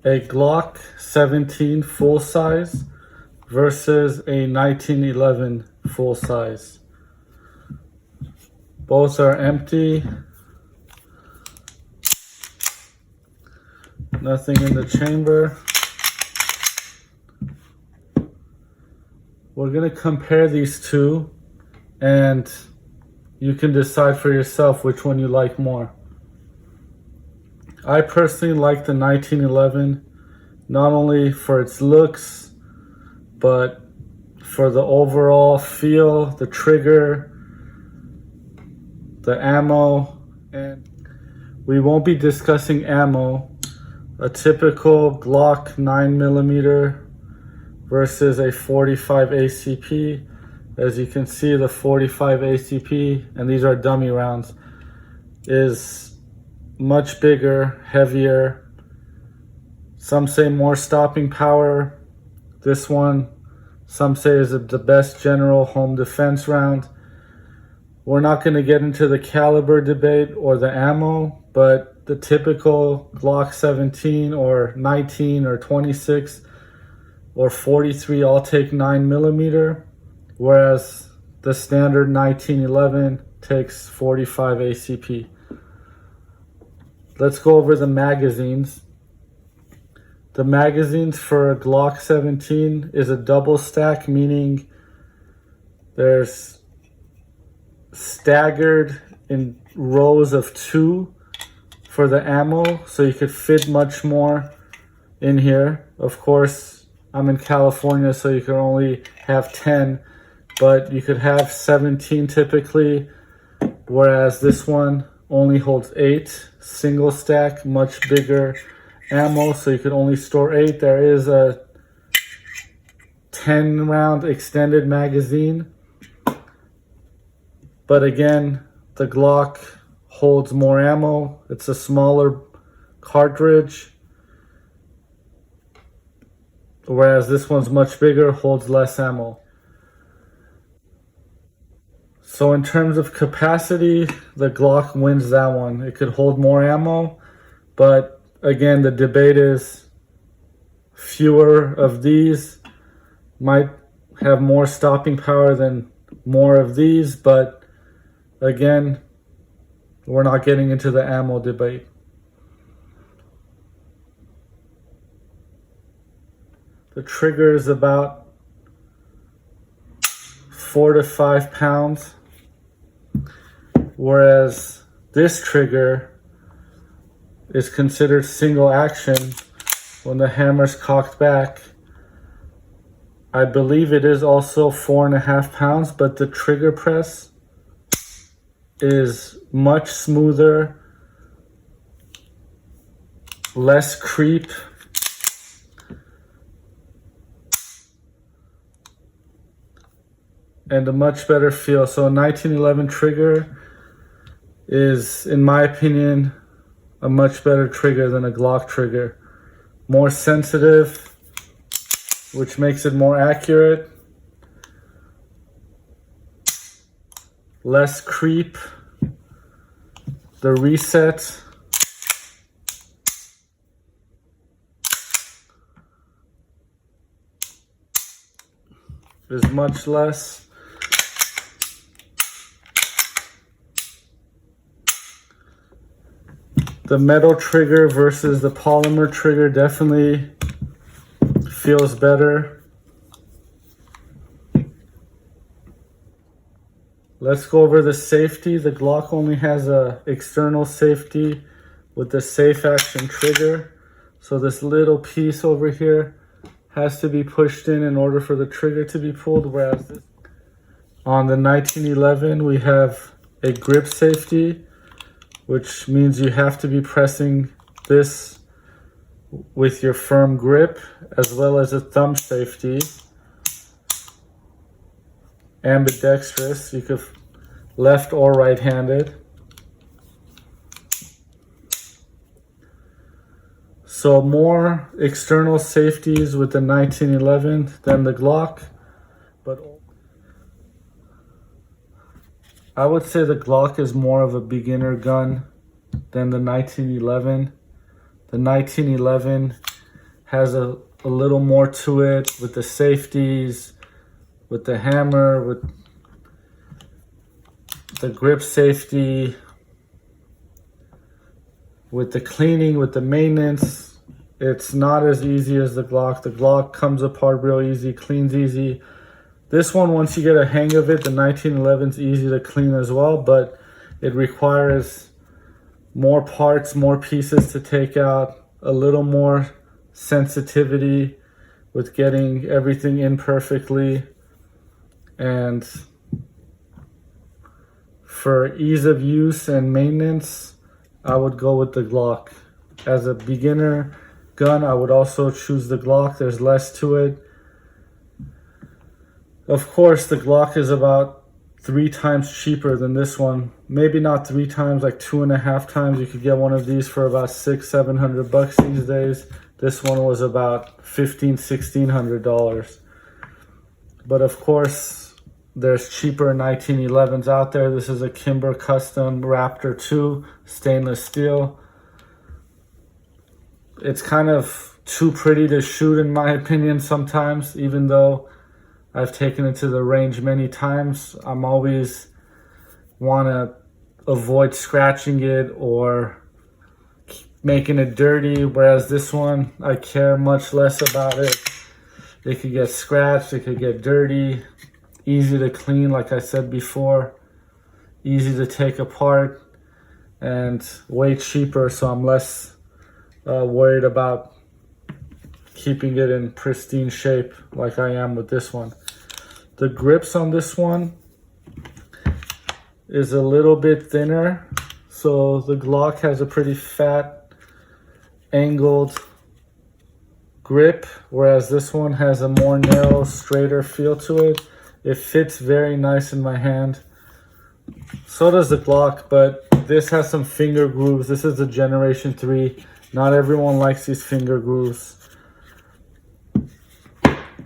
a Glock 17 full size versus a 1911 full size. Both are empty. Nothing in the chamber. We're going to compare these two and you can decide for yourself which one you like more. I personally like the 1911, not only for its looks, but for the overall feel, the trigger, the ammo, and we won't be discussing ammo. A typical Glock 9mm versus a 45 ACP. As you can see, the 45 ACP, and these are dummy rounds, is much bigger, heavier. Some say more stopping power. This one, some say is the best general home defense round. We're not going to get into the caliber debate or the ammo, but the typical Glock 17 or 19 or 26 or 43 all take 9mm, whereas the standard 1911 takes 45 ACP. Let's go over the magazines. The magazines for a Glock 17 is a double stack, meaning there's staggered in rows of 2 for the ammo, so you could fit much more in here. Of course, I'm in California, so you can only have 10, but you could have 17 typically, whereas this one only holds 8. Single stack, much bigger ammo, so you could only store 8. There is a 10 round extended magazine, but again, the Glock holds more ammo. It's a smaller cartridge, whereas this one's much bigger, holds less ammo. So in terms of capacity, the Glock wins that one. It could hold more ammo, but again, the debate is fewer of these might have more stopping power than more of these, but again, we're not getting into the ammo debate. The trigger is about 4 to 5 pounds. Whereas this trigger is considered single action when the hammer's cocked back. I believe it is also 4.5 pounds, but the trigger press is much smoother, less creep, and a much better feel. So a 1911 trigger is, in my opinion, a much better trigger than a Glock trigger. More sensitive, which makes it more accurate. Less creep. The reset is much less. The metal trigger versus the polymer trigger definitely feels better. Let's go over the safety. The Glock only has a external safety with the safe action trigger. So this little piece over here has to be pushed in order for the trigger to be pulled, whereas on the 1911 we have a grip safety, which means you have to be pressing this with your firm grip, as well as a thumb safety. Ambidextrous, you could left or right-handed. So more external safeties with the 1911 than the Glock, but I would say the Glock is more of a beginner gun than the 1911. The 1911 has a little more to it with the safeties, with the hammer, with the grip safety, with the cleaning, with the maintenance. It's not as easy as the Glock. The Glock comes apart real easy, cleans easy. This one, once you get a hang of it, the 1911 is easy to clean as well, but it requires more parts, more pieces to take out, a little more sensitivity with getting everything in perfectly. And for ease of use and maintenance, I would go with the Glock. As a beginner gun, I would also choose the Glock. There's less to it. Of course, the Glock is about 3 times cheaper than this one. Maybe not 3 times, like 2.5 times. You could get one of these for about $600-700 these days. This one was about $1,500-1,600. But of course, there's cheaper 1911s out there. This is a Kimber Custom Raptor 2 stainless steel. It's kind of too pretty to shoot in my opinion sometimes, even though I've taken it to the range many times. I'm always want to avoid scratching it or making it dirty, whereas this one, I care much less about it. It could get scratched, it could get dirty, easy to clean, like I said before, easy to take apart, and way cheaper, so I'm less worried about keeping it in pristine shape like I am with this one. The grips on this one is a little bit thinner. So the Glock has a pretty fat, angled grip, whereas this one has a more narrow, straighter feel to it. It fits very nice in my hand. So does the Glock, but this has some finger grooves. This is the Generation 3. Not everyone likes these finger grooves.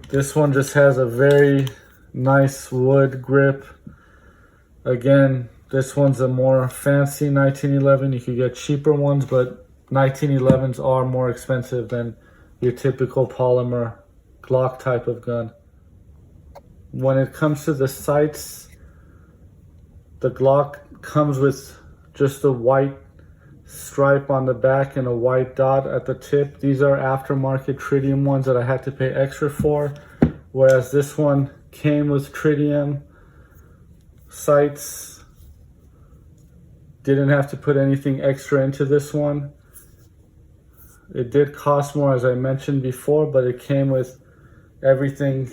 This one just has a very nice wood grip. Again, this one's a more fancy 1911. You could get cheaper ones, but 1911s are more expensive than your typical polymer Glock type of gun. When it comes to the sights, the Glock comes with just a white stripe on the back and a white dot at the tip. These are aftermarket tritium ones that I had to pay extra for, whereas this one came with tritium sights. Didn't have to put anything extra into this one. It did cost more, as I mentioned before, but it came with everything.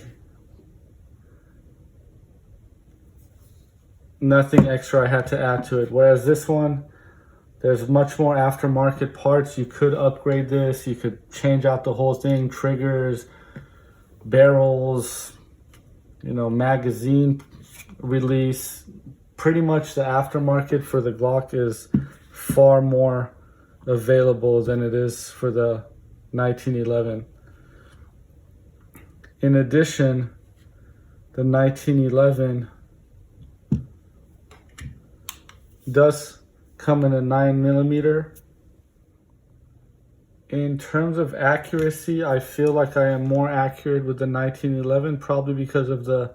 Nothing extra I had to add to it. Whereas this one, there's much more aftermarket parts. You could upgrade this. You could change out the whole thing, triggers, barrels, magazine release. Pretty much the aftermarket for the Glock is far more available than it is for the 1911. In addition, the 1911 does come in a 9mm. In terms of accuracy, I feel like I am more accurate with the 1911, probably because of the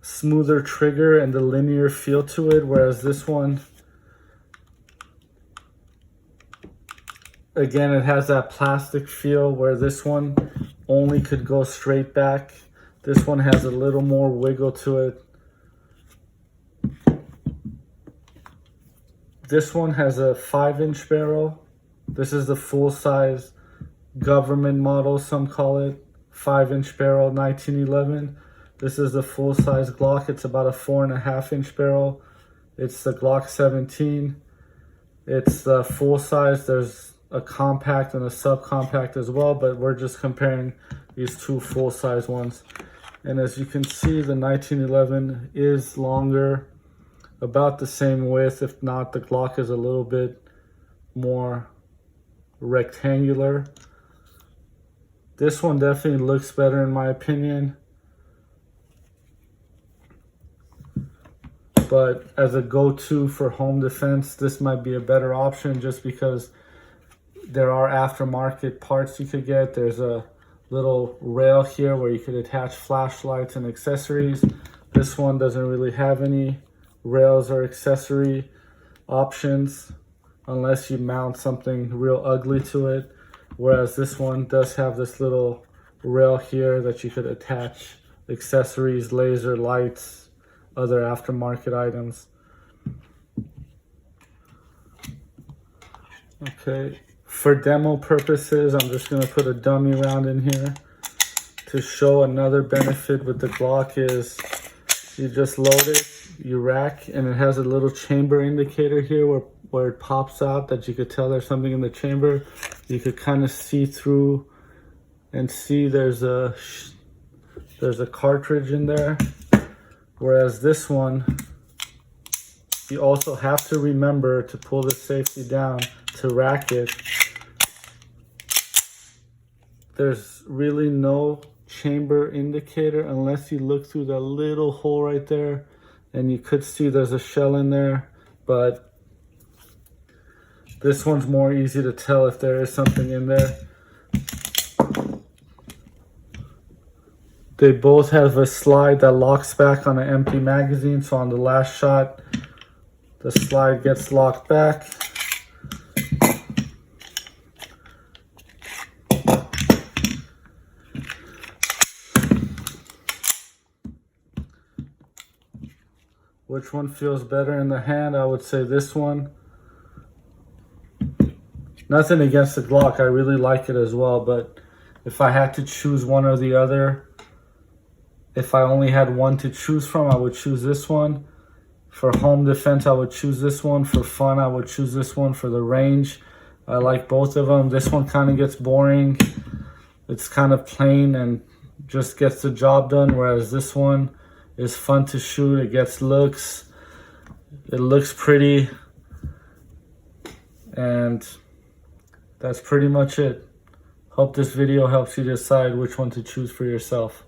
smoother trigger and the linear feel to it, whereas this one, again, it has that plastic feel, where this one only could go straight back. This one has a little more wiggle to it. This one has a 5-inch barrel. This is the full-size government model, some call it, 5-inch barrel 1911. This is the full-size Glock. It's about a 4.5-inch barrel. It's the Glock 17. It's the full-size. There's a compact and a subcompact as well, but we're just comparing these two full-size ones. And as you can see, the 1911 is longer, about the same width. If not, the Glock is a little bit more rectangular. This one definitely looks better in my opinion, but as a go-to for home defense, this might be a better option, just because there are aftermarket parts you could get. There's a little rail here where you could attach flashlights and accessories. This one doesn't really have any rails or accessory options unless you mount something real ugly to it. Whereas this one does have this little rail here that you could attach accessories, laser lights, other aftermarket items. Okay, for demo purposes, I'm just gonna put a dummy round in here to show another benefit with the Glock is you just load it, you rack, and it has a little chamber indicator here where it pops out that you could tell there's something in the chamber. You could kind of see through and see there's a cartridge in there. Whereas this one, you also have to remember to pull the safety down to rack it. There's really no chamber indicator unless you look through that little hole right there, and you could see there's a shell in there, but this one's more easy to tell if there is something in there. They both have a slide that locks back on an empty magazine, so on the last shot the slide gets locked back. Which one feels better in the hand? I would say this one. Nothing against the Glock, I really like it as well, but if I had to choose one or the other, if I only had one to choose from, I would choose this one. For home defense, I would choose this one. For fun, I would choose this one. For the range, I like both of them. This one kind of gets boring. It's kind of plain and just gets the job done, whereas this one is fun to shoot. It gets looks. It looks pretty. And that's pretty much it. Hope this video helps you decide which one to choose for yourself.